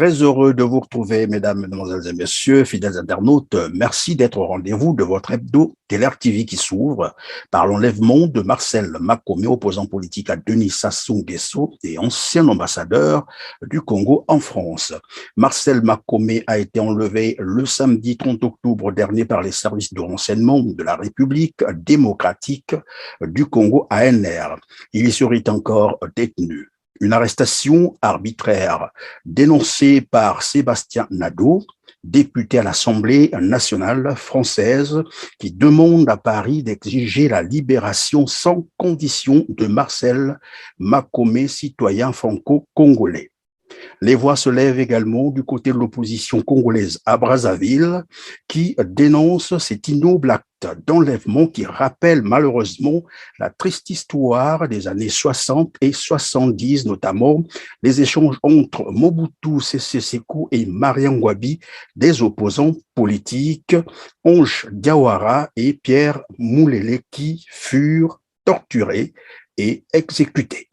Très heureux de vous retrouver, mesdames, mesdemoiselles et messieurs, fidèles internautes. Merci d'être au rendez-vous de votre hebdo Télé TV qui s'ouvre par l'enlèvement de Marcel Makome, opposant politique à Denis Sassou Nguesso et ancien ambassadeur du Congo en France. Marcel Makome a été enlevé le samedi 30 octobre dernier par les services de renseignement de la République démocratique du Congo, ANR. Il y serait encore détenu. Une arrestation arbitraire dénoncée par Sébastien Nadeau, député à l'Assemblée nationale française, qui demande à Paris d'exiger la libération sans condition de Marcel Makome, citoyen franco-congolais. Les voix se lèvent également du côté de l'opposition congolaise à Brazzaville, qui dénonce cet ignoble acte d'enlèvement qui rappelle malheureusement la triste histoire des années 60 et 70, notamment les échanges entre Mobutu Sese Seko et Mariam Ngouabi, des opposants politiques, Ange Diawara et Pierre Moulele, qui furent torturés et exécutés.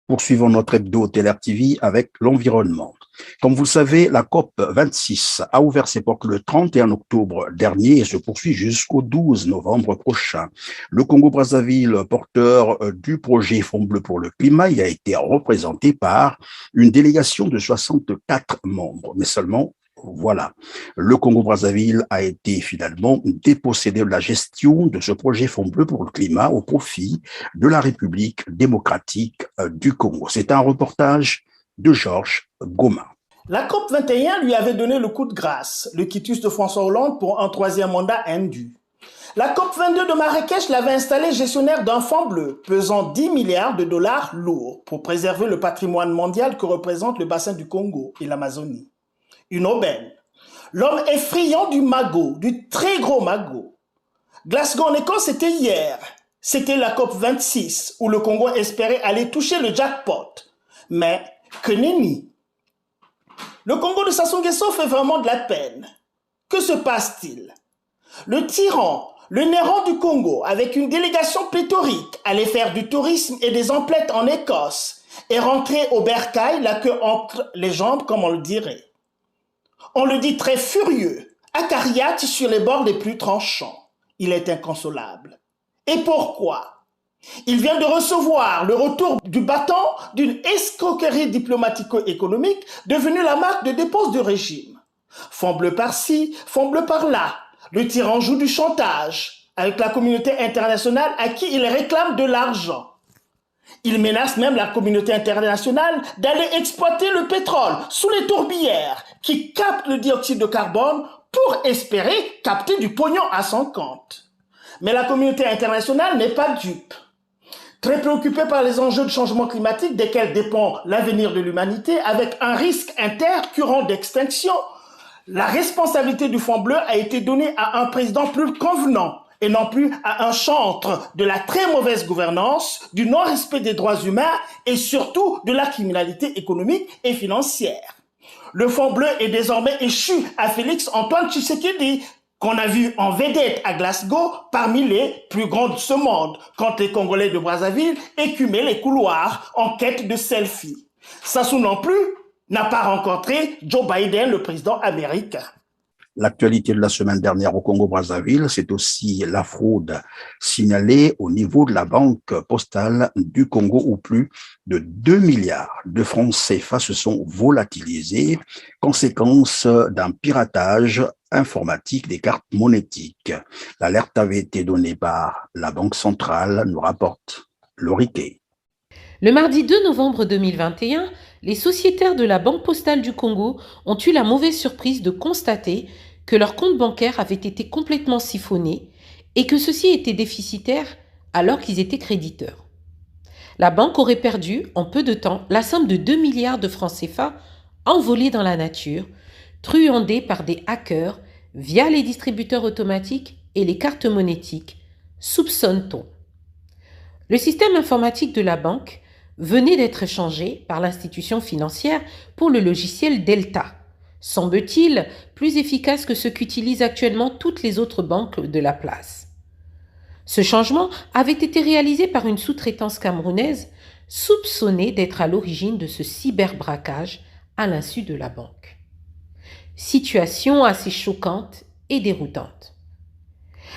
Poursuivons notre hebdo Télé TV avec l'environnement. Comme vous le savez, la COP 26 a ouvert ses portes le 31 octobre dernier et se poursuit jusqu'au 12 novembre prochain. Le Congo-Brazzaville, porteur du projet Fonds Bleu pour le climat, y a été représenté par une délégation de 64 membres, mais seulement voilà. Le Congo-Brazzaville a été finalement dépossédé de la gestion de ce projet Fonds Bleu pour le climat au profit de la République démocratique du Congo. C'est un reportage de Georges Goma. La COP 21 lui avait donné le coup de grâce, le quitus de François Hollande pour un troisième mandat indu. La COP 22 de Marrakech l'avait installé gestionnaire d'un fonds bleu pesant 10 milliards de dollars lourds pour préserver le patrimoine mondial que représente le bassin du Congo et l'Amazonie. Une aubaine. L'homme effrayant du magot, du très gros magot. Glasgow en Écosse, c'était hier. C'était la COP 26 où le Congo espérait aller toucher le jackpot. Mais que nenni. Le Congo de Sassou Nguesso fait vraiment de la peine. Que se passe-t-il? Le tyran, le Néron du Congo, avec une délégation pléthorique, allait faire du tourisme et des emplettes en Écosse et rentrer au bercail, la queue entre les jambes, comme on le dirait. On le dit très furieux, acariâtre sur les bords les plus tranchants. Il est inconsolable. Et pourquoi? Il vient de recevoir le retour du bâton d'une escroquerie diplomatico-économique devenue la marque de dépose du régime. Fond bleu par-ci, fond bleu par-là. Le tyran joue du chantage avec la communauté internationale à qui il réclame de l'argent. Il menace même la communauté internationale d'aller exploiter le pétrole sous les tourbières qui captent le dioxyde de carbone pour espérer capter du pognon à son compte. Mais la communauté internationale n'est pas dupe. Très préoccupée par les enjeux de changement climatique desquels dépend l'avenir de l'humanité avec un risque intercurrent d'extinction, la responsabilité du Fonds bleu a été donnée à un président plus convenant et non plus à un chantre de la très mauvaise gouvernance, du non-respect des droits humains et surtout de la criminalité économique et financière. Le Fonds bleu est désormais échu à Félix Antoine Tshisekedi, qu'on a vu en vedette à Glasgow parmi les plus grands de ce monde, quand les Congolais de Brazzaville écumaient les couloirs en quête de selfie. Sassou non plus n'a pas rencontré Joe Biden, le président américain. L'actualité de la semaine dernière au Congo-Brazzaville, c'est aussi la fraude signalée au niveau de la banque postale du Congo où plus de 2 milliards de francs CFA se sont volatilisés, conséquence d'un piratage informatique des cartes monétiques. L'alerte avait été donnée par la Banque centrale, nous rapporte Loriquet. Le mardi 2 novembre 2021, les sociétaires de la Banque postale du Congo ont eu la mauvaise surprise de constater que leur compte bancaire avait été complètement siphonné et que ceux-ci étaient déficitaires alors qu'ils étaient créditeurs. La banque aurait perdu, en peu de temps, la somme de 2 milliards de francs CFA envolés dans la nature, truandés par des hackers via les distributeurs automatiques et les cartes monétiques, soupçonne-t-on. Le système informatique de la banque venait d'être changé par l'institution financière pour le logiciel Delta, semble-t-il plus efficace que ce qu'utilisent actuellement toutes les autres banques de la place. Ce changement avait été réalisé par une sous-traitance camerounaise soupçonnée d'être à l'origine de ce cyberbraquage à l'insu de la banque. Situation assez choquante et déroutante.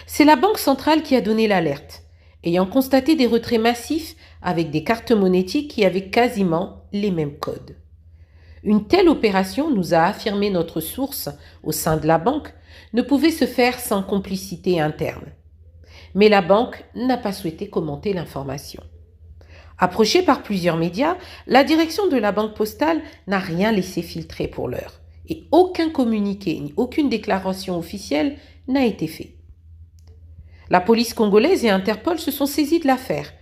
C'est la Banque centrale qui a donné l'alerte, ayant constaté des retraits massifs avec des cartes monétiques qui avaient quasiment les mêmes codes. Une telle opération, nous a affirmé notre source au sein de la banque, ne pouvait se faire sans complicité interne. Mais la banque n'a pas souhaité commenter l'information. Approchée par plusieurs médias, la direction de la Banque postale n'a rien laissé filtrer pour l'heure, et aucun communiqué ni aucune déclaration officielle n'a été fait. La police congolaise et Interpol se sont saisis de l'affaire,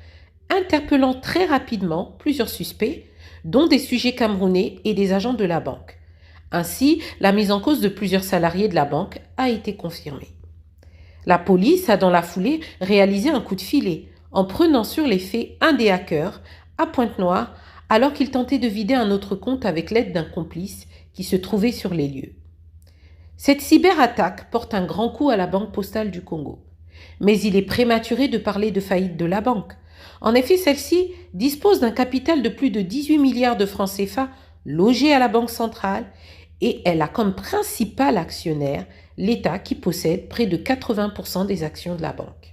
interpellant très rapidement plusieurs suspects, dont des sujets camerounais et des agents de la banque. Ainsi, la mise en cause de plusieurs salariés de la banque a été confirmée. La police a dans la foulée réalisé un coup de filet en prenant sur les faits un des hackers à Pointe-Noire alors qu'il tentait de vider un autre compte avec l'aide d'un complice qui se trouvait sur les lieux. Cette cyberattaque porte un grand coup à la Banque postale du Congo. Mais il est prématuré de parler de faillite de la banque. En effet, celle-ci dispose d'un capital de plus de 18 milliards de francs CFA logé à la Banque centrale et elle a comme principal actionnaire l'État qui possède près de 80% des actions de la banque.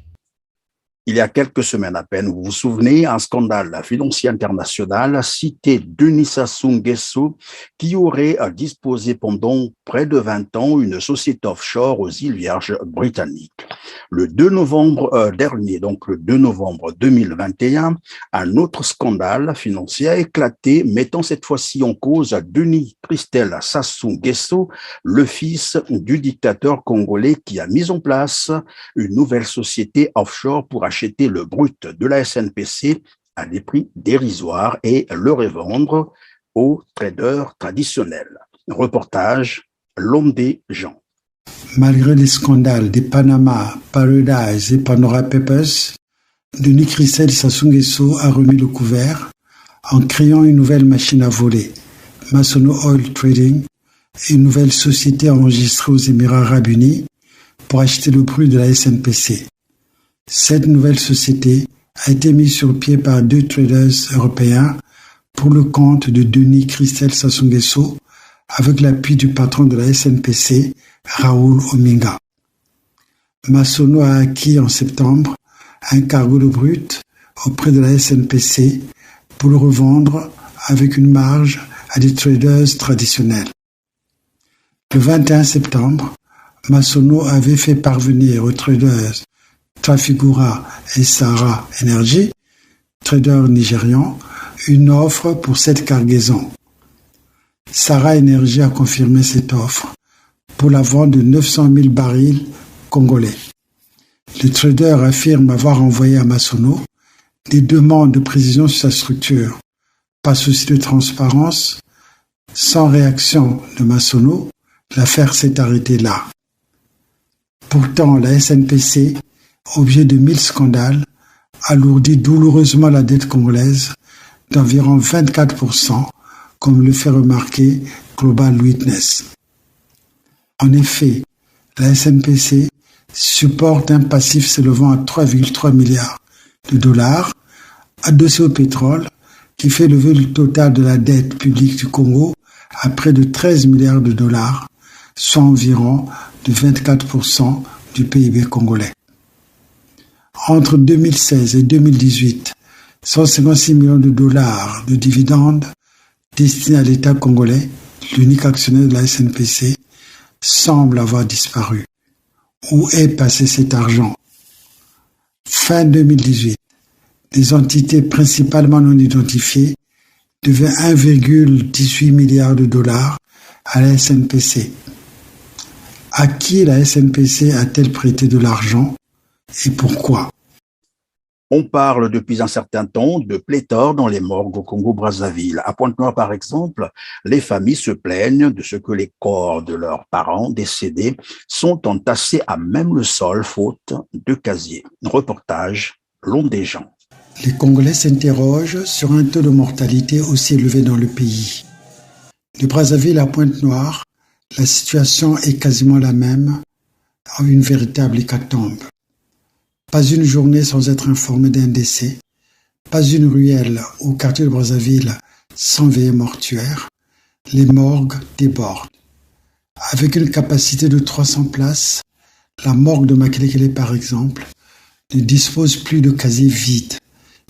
Il y a quelques semaines à peine, vous vous souvenez, un scandale financier international cité Denis Sassou Nguesso qui aurait disposé pendant près de 20 ans une société offshore aux îles Vierges britanniques. Le 2 novembre dernier, donc le 2 novembre 2021, un autre scandale financier a éclaté, mettant cette fois-ci en cause Denis Christel Sassou Nguesso, le fils du dictateur congolais qui a mis en place une nouvelle société offshore pour acheter le brut de la SNPC à des prix dérisoires et le revendre aux traders traditionnels. Reportage L'Homme des gens. Malgré les scandales des Panama, Paradise et Pandora Papers, Denis Christel Sassou Nguesso a remis le couvert en créant une nouvelle machine à voler, Masono Oil Trading, et une nouvelle société enregistrée aux Émirats arabes unis pour acheter le brut de la SNPC. Cette nouvelle société a été mise sur pied par 2 traders européens pour le compte de Denis Christel Sassou Nguesso avec l'appui du patron de la SNPC, Raoul Ominga. Masono a acquis en septembre un cargo de brut auprès de la SNPC pour le revendre avec une marge à des traders traditionnels. Le 21 septembre, Masono avait fait parvenir aux traders Trafigura et Sahara Energy, traders nigérians, une offre pour cette cargaison. Sahara Energy a confirmé cette offre pour la vente de 900 000 barils congolais. Le trader affirme avoir envoyé à Masono des demandes de précision sur sa structure. Pas souci de transparence, sans réaction de Masono, l'affaire s'est arrêtée là. Pourtant, la SNPC, objet de 1000 scandales, alourdit douloureusement la dette congolaise d'environ 24%, comme le fait remarquer Global Witness. En effet, la SNPC supporte un passif s'élevant à 3,3 milliards de dollars, adossé au pétrole, qui fait lever le total de la dette publique du Congo à près de 13 milliards de dollars, soit environ de 24% du PIB congolais. Entre 2016 et 2018, 156 millions de dollars de dividendes destinés à l'État congolais, l'unique actionnaire de la SNPC, semble avoir disparu. Où est passé cet argent? Fin 2018, des entités principalement non identifiées devaient 1,18 milliard de dollars à la SNPC. À qui la SNPC a-t-elle prêté de l'argent et pourquoi? On parle depuis un certain temps de pléthore dans les morgues au Congo-Brazzaville. À Pointe-Noire, par exemple, les familles se plaignent de ce que les corps de leurs parents décédés sont entassés à même le sol, faute de casier. Reportage L'Homme des gens. Les Congolais s'interrogent sur un taux de mortalité aussi élevé dans le pays. De Brazzaville à Pointe-Noire, la situation est quasiment la même, en une véritable hécatombe. Pas une journée sans être informé d'un décès, Pas une ruelle au quartier de Brazzaville sans veillée mortuaire. Les morgues débordent. Avec une capacité de 300 places, la morgue de Makelekele, par exemple, ne dispose plus de casiers vides.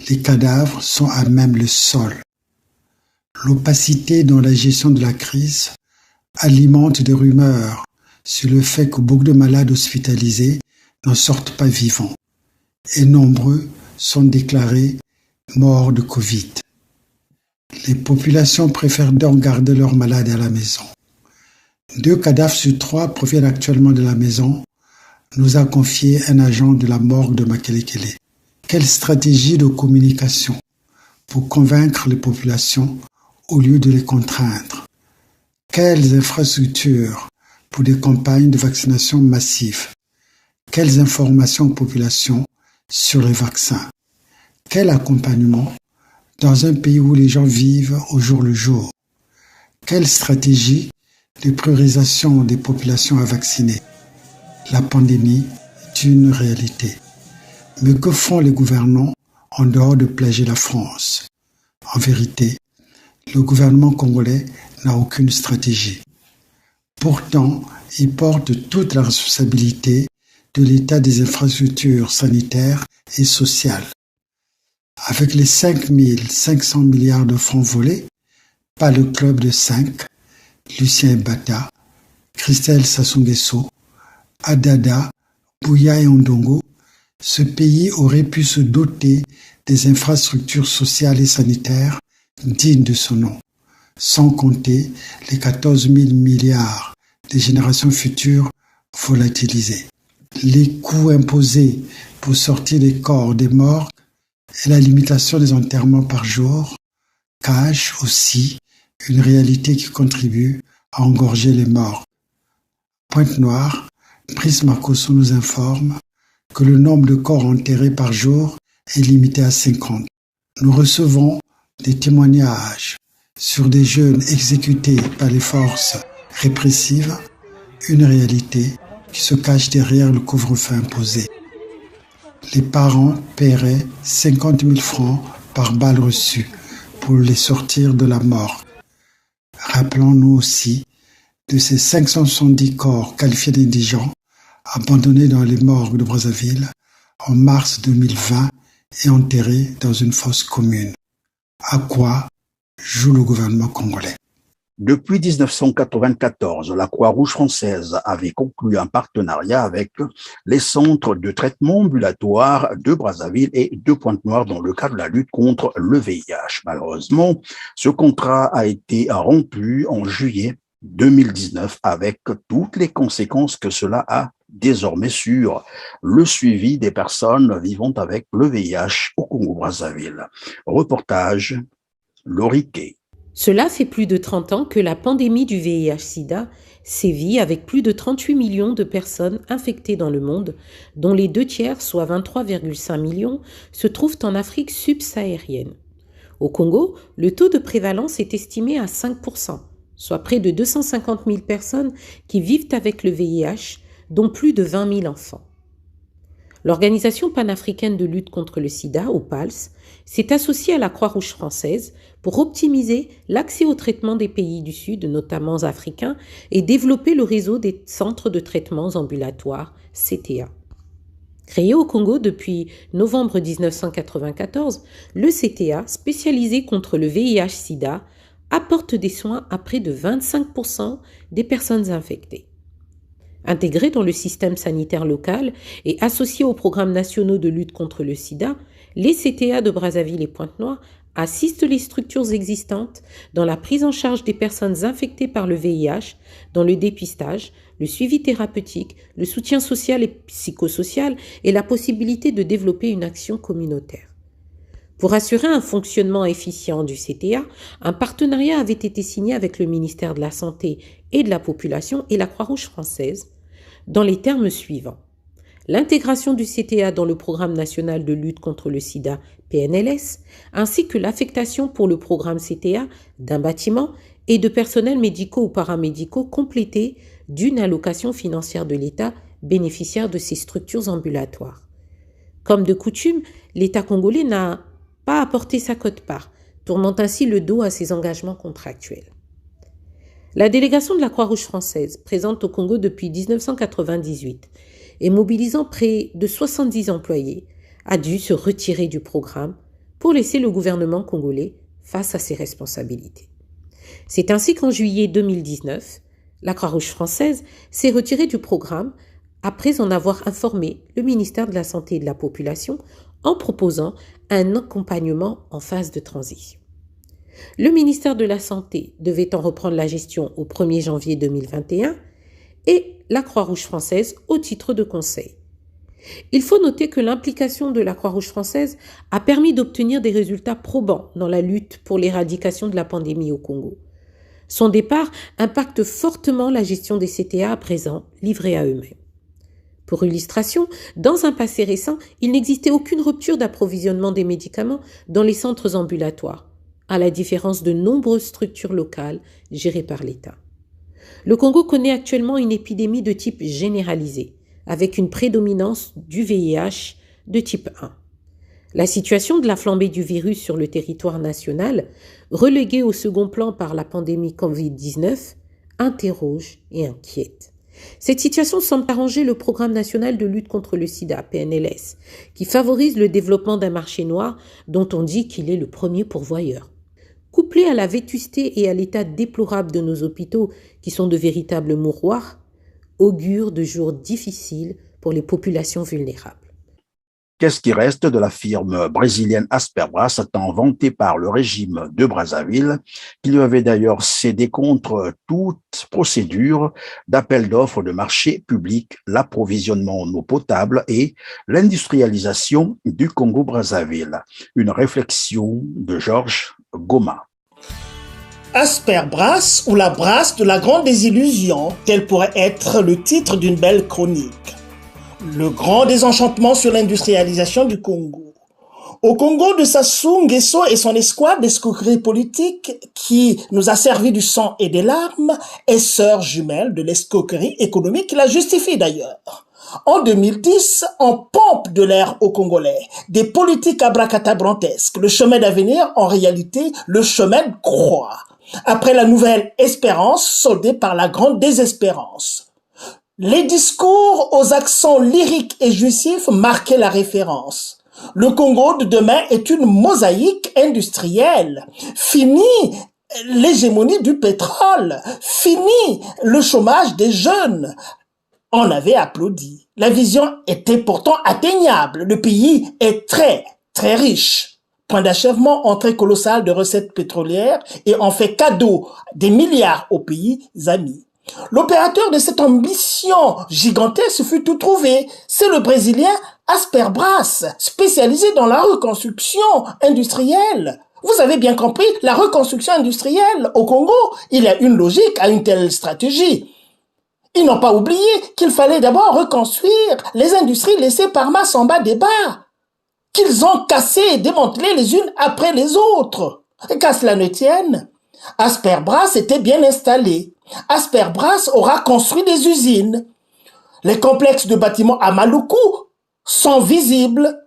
Les cadavres sont à même le sol. L'opacité dans la gestion de la crise alimente des rumeurs sur le fait que beaucoup de malades hospitalisés n'en sortent pas vivants et nombreux sont déclarés morts de Covid. Les populations préfèrent donc garder leurs malades à la maison. 2 cadavres sur 3 proviennent actuellement de la maison, nous a confié un agent de la morgue de Makelekele. Quelle stratégie de communication pour convaincre les populations au lieu de les contraindre? Quelles infrastructures pour des campagnes de vaccination massives? Quelles informations aux populations sur les vaccins? Quel accompagnement dans un pays où les gens vivent au jour le jour? Quelle stratégie de priorisation des populations à vacciner? La pandémie est une réalité. Mais que font les gouvernants en dehors de plager la France? En vérité, le gouvernement congolais n'a aucune stratégie. Pourtant, il porte toute la responsabilité de l'état des infrastructures sanitaires et sociales. Avec les 5 500 milliards de francs volés par le club de 5, Lucien Bata, Christelle Sassou Nguesso, Adada, Bouya et Ondongo, ce pays aurait pu se doter des infrastructures sociales et sanitaires dignes de son nom, sans compter les 14 000 milliards des générations futures volatilisées. Les coûts imposés pour sortir les corps des morts et la limitation des enterrements par jour cachent aussi une réalité qui contribue à engorger les morts. Pointe-Noire, Brice Makosso nous informe que le nombre de corps enterrés par jour est limité à 50. Nous recevons des témoignages sur des jeunes exécutés par les forces répressives, une réalité qui se cache derrière le couvre-feu imposé. Les parents paieraient 50 000 francs par balle reçue pour les sortir de la morgue. Rappelons-nous aussi de ces 570 corps qualifiés d'indigents abandonnés dans les morgues de Brazzaville en mars 2020 et enterrés dans une fosse commune. À quoi joue le gouvernement congolais? Depuis 1994, la Croix-Rouge française avait conclu un partenariat avec les centres de traitement ambulatoire de Brazzaville et de Pointe-Noire dans le cadre de la lutte contre le VIH. Malheureusement, ce contrat a été rompu en juillet 2019 avec toutes les conséquences que cela a désormais sur le suivi des personnes vivant avec le VIH au Congo-Brazzaville. Reportage Loriquet. Cela fait plus de 30 ans que la pandémie du VIH-Sida sévit avec plus de 38 millions de personnes infectées dans le monde, dont les 2/3, soit 23,5 millions, se trouvent en Afrique subsaharienne. Au Congo, le taux de prévalence est estimé à 5%, soit près de 250 000 personnes qui vivent avec le VIH, dont plus de 20 000 enfants. L'Organisation panafricaine de lutte contre le sida, OPALS, s'est associée à la Croix-Rouge française pour optimiser l'accès au traitement des pays du Sud, notamment africains, et développer le réseau des centres de traitements ambulatoires, CTA. Créé au Congo depuis novembre 1994, le CTA, spécialisé contre le VIH-Sida, apporte des soins à près de 25% des personnes infectées. Intégrés dans le système sanitaire local et associés aux programmes nationaux de lutte contre le sida, les CTA de Brazzaville et Pointe-Noire assistent les structures existantes dans la prise en charge des personnes infectées par le VIH, dans le dépistage, le suivi thérapeutique, le soutien social et psychosocial et la possibilité de développer une action communautaire. Pour assurer un fonctionnement efficient du CTA, un partenariat avait été signé avec le ministère de la Santé et de la Population et la Croix-Rouge française, dans les termes suivants. L'intégration du CTA dans le programme national de lutte contre le sida, PNLS, ainsi que l'affectation pour le programme CTA d'un bâtiment et de personnels médicaux ou paramédicaux complétés d'une allocation financière de l'État bénéficiaire de ces structures ambulatoires. Comme de coutume, l'État congolais n'a pas apporté sa quote-part, tournant ainsi le dos à ses engagements contractuels. La délégation de la Croix-Rouge française, présente au Congo depuis 1998 et mobilisant près de 70 employés, a dû se retirer du programme pour laisser le gouvernement congolais face à ses responsabilités. C'est ainsi qu'en juillet 2019, la Croix-Rouge française s'est retirée du programme après en avoir informé le ministère de la Santé et de la Population en proposant un accompagnement en phase de transition. Le ministère de la Santé devait en reprendre la gestion au 1er janvier 2021 et la Croix-Rouge française au titre de conseil. Il faut noter que l'implication de la Croix-Rouge française a permis d'obtenir des résultats probants dans la lutte pour l'éradication de la pandémie au Congo. Son départ impacte fortement la gestion des CTA à présent livrés à eux-mêmes. Pour illustration, dans un passé récent, il n'existait aucune rupture d'approvisionnement des médicaments dans les centres ambulatoires, à la différence de nombreuses structures locales gérées par l'État. Le Congo connaît actuellement une épidémie de type généralisé, avec une prédominance du VIH de type 1. La situation de la flambée du virus sur le territoire national, reléguée au second plan par la pandémie Covid-19, interroge et inquiète. Cette situation semble arranger le Programme national de lutte contre le sida, PNLS, qui favorise le développement d'un marché noir dont on dit qu'il est le premier pourvoyeur. Couplé à la vétusté et à l'état déplorable de nos hôpitaux, qui sont de véritables mouroirs, augure de jours difficiles pour les populations vulnérables. Qu'est-ce qui reste de la firme brésilienne Asperbras, tant vantée par le régime de Brazzaville, qui lui avait d'ailleurs cédé contre toute procédure d'appel d'offres de marché public, l'approvisionnement en eau potable et l'industrialisation du Congo-Brazzaville? Une réflexion de Georges Goma. Asperbras ou la brasse de la grande désillusion, tel pourrait être le titre d'une belle chronique. Le grand désenchantement sur l'industrialisation du Congo. Au Congo de Sassou Nguesso et son escouade d'escroquerie politique qui nous a servi du sang et des larmes est sœur jumelle de l'escroquerie économique qui la justifie d'ailleurs. En 2010, en pompe de l'air aux Congolais, des politiques abracadabrantesques, le chemin d'avenir, en réalité, le chemin de croix. Après la nouvelle espérance soldée par la grande désespérance. Les discours aux accents lyriques et jouissifs marquaient la référence. Le Congo de demain est une mosaïque industrielle. Fini l'hégémonie du pétrole. Fini le chômage des jeunes. On avait applaudi. La vision était pourtant atteignable. Le pays est très, très riche. Point d'achèvement, entrée colossale de recettes pétrolières et on fait cadeau des milliards aux pays amis. L'opérateur de cette ambition gigantesque fut tout trouvé. C'est le Brésilien Asperbras, spécialisé dans la reconstruction industrielle. Vous avez bien compris, la reconstruction industrielle au Congo, il y a une logique à une telle stratégie. Ils n'ont pas oublié qu'il fallait d'abord reconstruire les industries laissées par Massamba Débat, qu'ils ont cassées et démantelées les unes après les autres. Et qu'à cela ne tienne, Asperbras était bien installé. Asperbras aura construit des usines. Les complexes de bâtiments à Maluku sont visibles.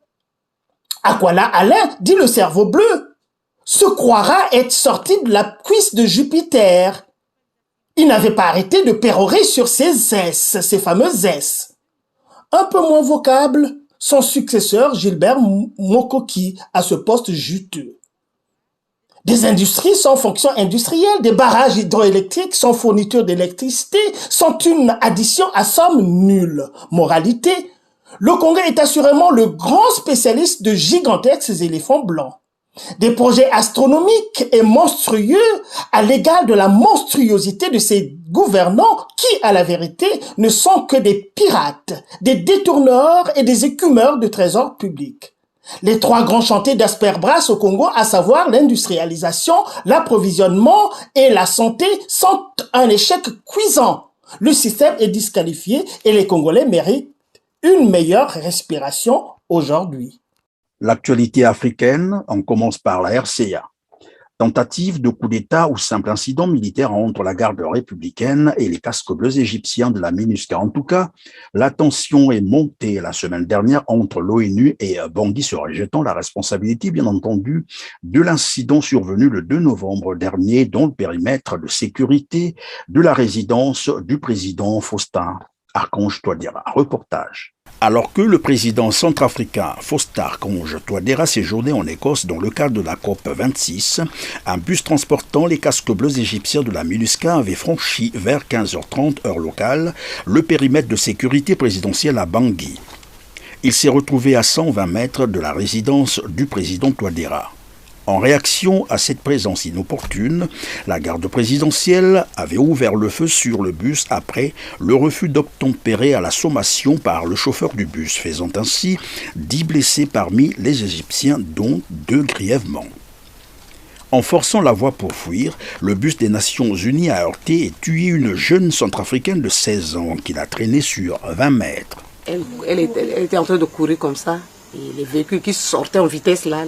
Aquala Alain, dit le cerveau bleu, se croira être sorti de la cuisse de Jupiter. Il n'avait pas arrêté de pérorer sur ses S, ces fameuses S. Un peu moins vocable, son successeur Gilbert Mokoki à ce poste juteux. Des industries sans fonction industrielle, des barrages hydroélectriques sans fourniture d'électricité sont une addition à somme nulle. Moralité, le Congo est assurément le grand spécialiste de gigantesques éléphants blancs. Des projets astronomiques et monstrueux à l'égal de la monstruosité de ces gouvernants qui, à la vérité, ne sont que des pirates, des détourneurs et des écumeurs de trésors publics. Les trois grands chantiers d'Asperbras au Congo, à savoir l'industrialisation, l'approvisionnement et la santé, sont un échec cuisant. Le système est disqualifié et les Congolais méritent une meilleure respiration aujourd'hui. L'actualité africaine, on commence par la RCA. Tentative de coup d'État ou simple incident militaire entre la garde républicaine et les casques bleus égyptiens de la MINUSCA. En tout cas, la tension est montée la semaine dernière entre l'ONU et Bangui, se rejetant la responsabilité, bien entendu, de l'incident survenu le 2 novembre dernier dans le périmètre de sécurité de la résidence du président Faustin Archange Touadéra. Reportage. Alors que le président centrafricain Faustin Archange Touadéra séjournait en Écosse dans le cadre de la COP26, un bus transportant les casques bleus égyptiens de la MINUSCA avait franchi vers 15h30 heure locale le périmètre de sécurité présidentielle à Bangui. Il s'est retrouvé à 120 mètres de la résidence du président Touadéra. En réaction à cette présence inopportune, la garde présidentielle avait ouvert le feu sur le bus après le refus d'obtempérer à la sommation par le chauffeur du bus, faisant ainsi 10 blessés parmi les Égyptiens, dont 2 grièvement. En forçant la voie pour fuir, le bus des Nations Unies a heurté et tué une jeune centrafricaine de 16 ans qui l'a traînée sur 20 mètres. Elle était en train de courir comme ça, et les véhicules qui sortaient en vitesse là.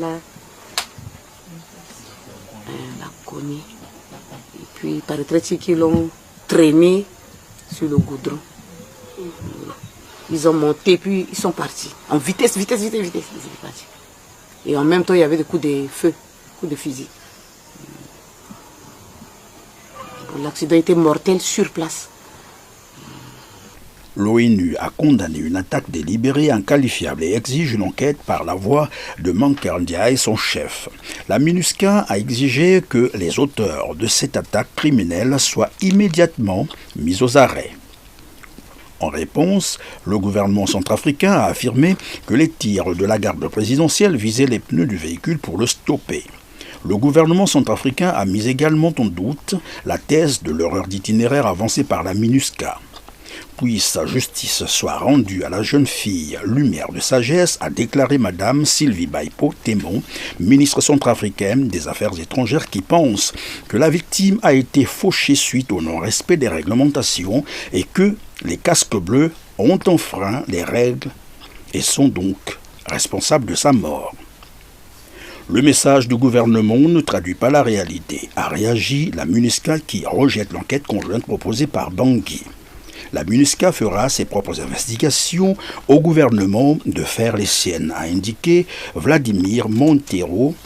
Et puis, il paraîtrait qu'ils l'ont traîné sur le goudron. Ils ont monté, puis ils sont partis. En vitesse, ils sont partis. Et en même temps, il y avait des coups de feu, coups de fusil. L'accident était mortel sur place. L'ONU a condamné une attaque délibérée, inqualifiable et exige une enquête par la voix de Mankeur Ndiaye, son chef. La MINUSCA a exigé que les auteurs de cette attaque criminelle soient immédiatement mis aux arrêts. En réponse, le gouvernement centrafricain a affirmé que les tirs de la garde présidentielle visaient les pneus du véhicule pour le stopper. Le gouvernement centrafricain a mis également en doute la thèse de l'erreur d'itinéraire avancée par la MINUSCA. Puisse justice soit rendue à la jeune fille, lumière de sagesse, a déclaré Madame Sylvie Baipo Témon, ministre centrafricaine des Affaires étrangères, qui pense que la victime a été fauchée suite au non-respect des réglementations et que les casques bleus ont enfreint les règles et sont donc responsables de sa mort. Le message du gouvernement ne traduit pas la réalité, a réagi la MINUSCA qui rejette l'enquête conjointe proposée par Bangui. La MINUSCA fera ses propres investigations au gouvernement de faire les siennes, a indiqué Vladimir Montero,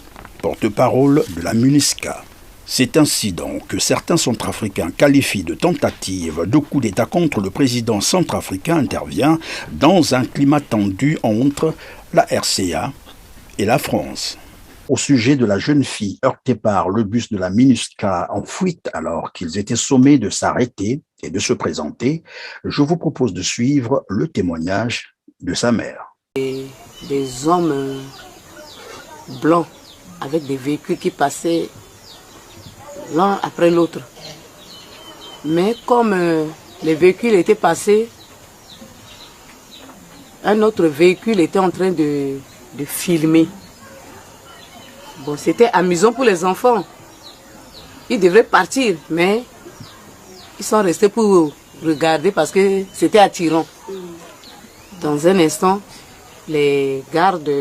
porte-parole de la MINUSCA. Cet incident, que certains centrafricains qualifient de tentative de coup d'État contre le président centrafricain, intervient dans un climat tendu entre la RCA et la France. Au sujet de la jeune fille heurtée par le bus de la MINUSCA en fuite alors qu'ils étaient sommés de s'arrêter et de se présenter, je vous propose de suivre le témoignage de sa mère. Des hommes blancs avec des véhicules qui passaient l'un après l'autre. Mais comme les véhicules étaient passés, un autre véhicule était en train de filmer. Bon, c'était amusant pour les enfants. Ils devraient partir, mais ils sont restés pour regarder parce que c'était attirant. Dans un instant, les gardes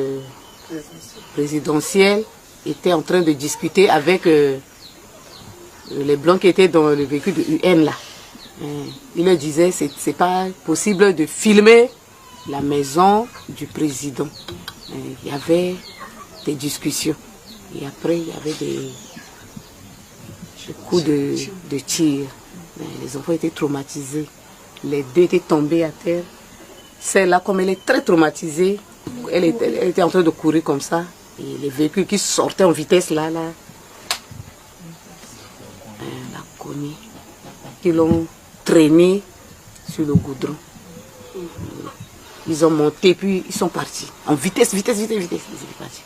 présidentiels étaient en train de discuter avec les blancs qui étaient dans le véhicule de UN là. Ils leur disaient que c'est pas possible de filmer la maison du président. Il y avait des discussions. Et après, il y avait des coups de tir. Les enfants étaient traumatisés. Les deux étaient tombés à terre. Celle-là, comme elle est très traumatisée, elle était en train de courir comme ça. Et les véhicules qui sortaient en vitesse là, la connue, qui l'ont traîné sur le goudron. Ils ont monté, puis ils sont partis. En vitesse, ils étaient partis.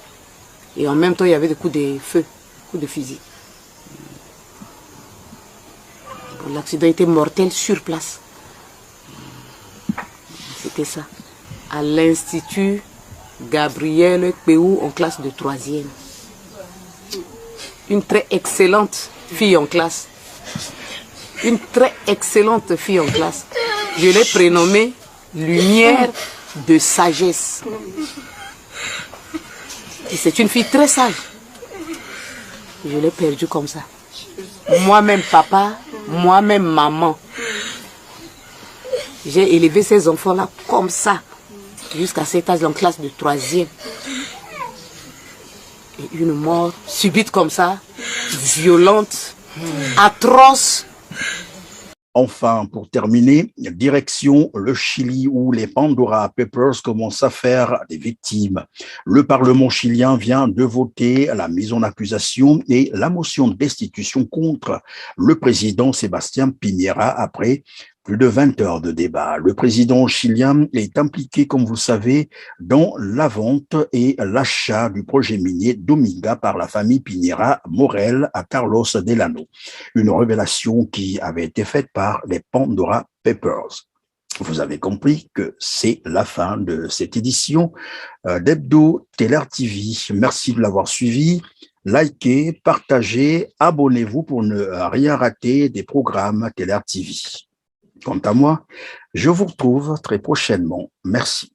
Et en même temps, il y avait des coups de feu, coups de fusil. Bon, l'accident était mortel sur place. C'était ça. À l'Institut Gabriel Péou en classe de 3e. Une très excellente fille en classe. Une très excellente fille en classe. Je l'ai prénommée Lumière de sagesse. Et c'est une fille très sage. Je l'ai perdu comme ça. Moi-même papa, moi-même maman. J'ai élevé ces enfants-là comme ça, jusqu'à cet âge en classe de 3e. Et une mort subite comme ça, violente, atroce. Enfin, pour terminer, direction le Chili où les Pandora Papers commencent à faire des victimes. Le Parlement chilien vient de voter la mise en accusation et la motion de destitution contre le président Sébastien Piñera après plus de 20 heures de débat. Le président chilien est impliqué, comme vous le savez, dans la vente et l'achat du projet minier Dominga par la famille Piñera Morel à Carlos Delano. Une révélation qui avait été faite par les Pandora Papers. Vous avez compris que c'est la fin de cette édition d'Hebdo Teler TV. Merci de l'avoir suivi. Likez, partagez, abonnez-vous pour ne rien rater des programmes Teler TV. Quant à moi, je vous retrouve très prochainement. Merci.